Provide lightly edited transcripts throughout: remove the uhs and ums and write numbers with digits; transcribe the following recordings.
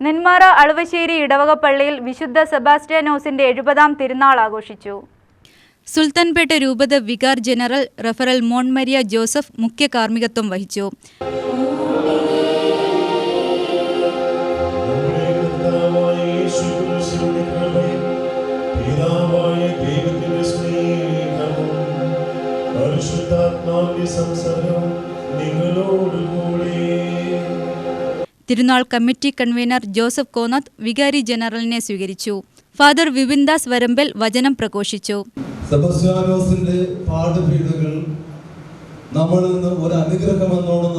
നെന്മാറ അളുവശ്ശേരി ഇടവകപ്പള്ളിയിൽ വിശുദ്ധ സെബാസ്റ്റ്യാനോസിന്റെ 70-ാം തിരുനാൾ ആഘോഷിച്ചു. സുൽത്താൻപേട്ട രൂപത വികാർ ജനറൽ റഫറൽ മോൺ മരിയ ജോസഫ് മുഖ്യ കാർമ്മികത്വം വഹിച്ചു. തിരുനാൾ കമ്മിറ്റി കൺവീനർ ജോസഫ് കോന്നത്ത് വികാരി ജനറലിനെ സ്വീകരിച്ചു. ഫാദർ വിപിൻദാസ് വരമ്പൽ വചനം പ്രഘോഷിച്ചു. സെബാസ്റ്റ്യാനോസിന്റെ പാഠപീഠകൾ നമ്മളിൽ നിന്ന് ഒരു അനുഗ്രഹമെന്നോണം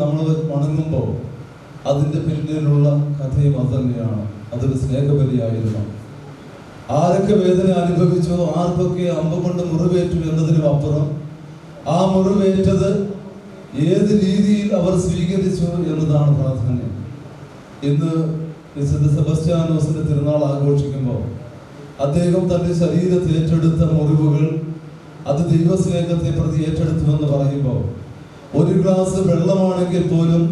നമ്മൾ വണങ്ങുമ്പോൾ അതിന്റെ പിന്നിലുള്ള കഥയും അത് തന്നെയാണ്. അതൊരു സ്നേഹബലിയായിരുന്നു. ആരൊക്കെ വേദന അനുഭവിച്ചോ, ആർക്കൊക്കെ അമ്പ കൊണ്ട് മുറിവേറ്റു എന്നതിനും അപ്പുറം ആ മുറിവേറ്റത് ഏത് രീതിയിൽ അവർ സ്വീകരിച്ചു എന്നതാണ് പ്രാധാന്യം. ഇന്ന് വിശുദ്ധ സെബാസ്റ്റ്യാനോസിന്റെ തിരുനാൾ ആഘോഷിക്കുമ്പോൾ അദ്ദേഹം തന്റെ ശരീരത്തിൽ ഏറ്റെടുത്ത മുറിവുകൾ അത് ദൈവസ്നേഹത്തെ പ്രതി ഏറ്റെടുത്തുവെന്ന് പറയുമ്പോൾ ഒരു ഗ്ലാസ് വെള്ളമാണെങ്കിൽ പോലും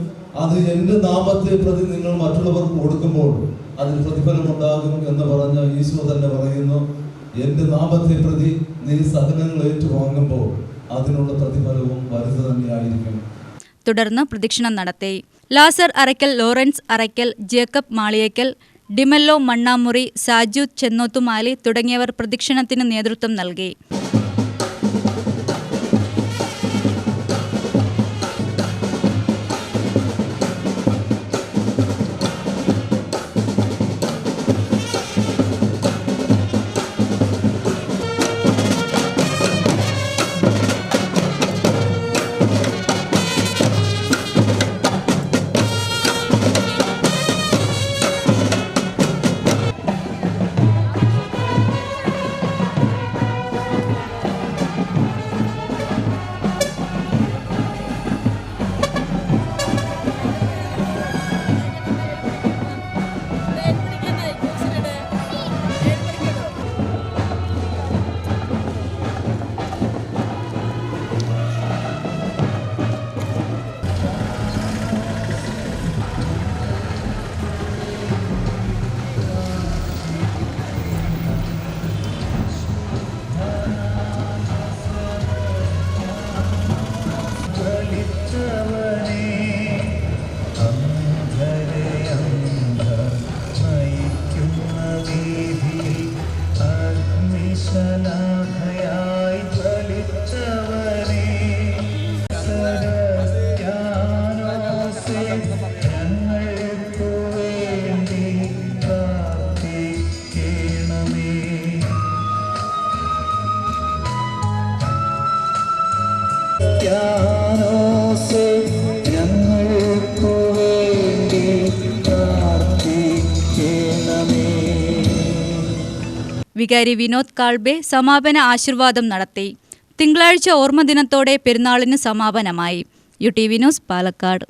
അത് എൻ്റെ നാമത്തെ പ്രതി നിങ്ങൾ മറ്റുള്ളവർക്ക് കൊടുക്കുമ്പോൾ അതിന് പ്രതിഫലമുണ്ടാകും എന്ന് പറഞ്ഞ ഈശോ തന്നെ പറയുന്നു, എൻ്റെ നാമത്തെ പ്രതി നീ സഹനങ്ങൾ ഏറ്റുവാങ്ങുമ്പോൾ അതിനുള്ള പ്രതിഫലവും വലുത് തന്നെയായിരിക്കും. തുടർന്ന് പ്രദക്ഷിണം നടത്തി. ലാസർ അറയ്ക്കൽ, ലോറൻസ് അറയ്ക്കൽ, ജേക്കബ് മാളിയേക്കൽ, ഡിമെല്ലോ മണ്ണാമുറി, സാജു ചെന്നോത്തുമാലി തുടങ്ങിയവർ പ്രദക്ഷിണത്തിന് നേതൃത്വം നൽകി. വികാരി വിനോദ് കാൾബെ സമാപന ആശീർവാദം നടത്തി. തിങ്കളാഴ്ച ഓർമ്മ ദിനത്തോടെ പെരുന്നാളിന് സമാപനമായി. UTV news, Palakkad.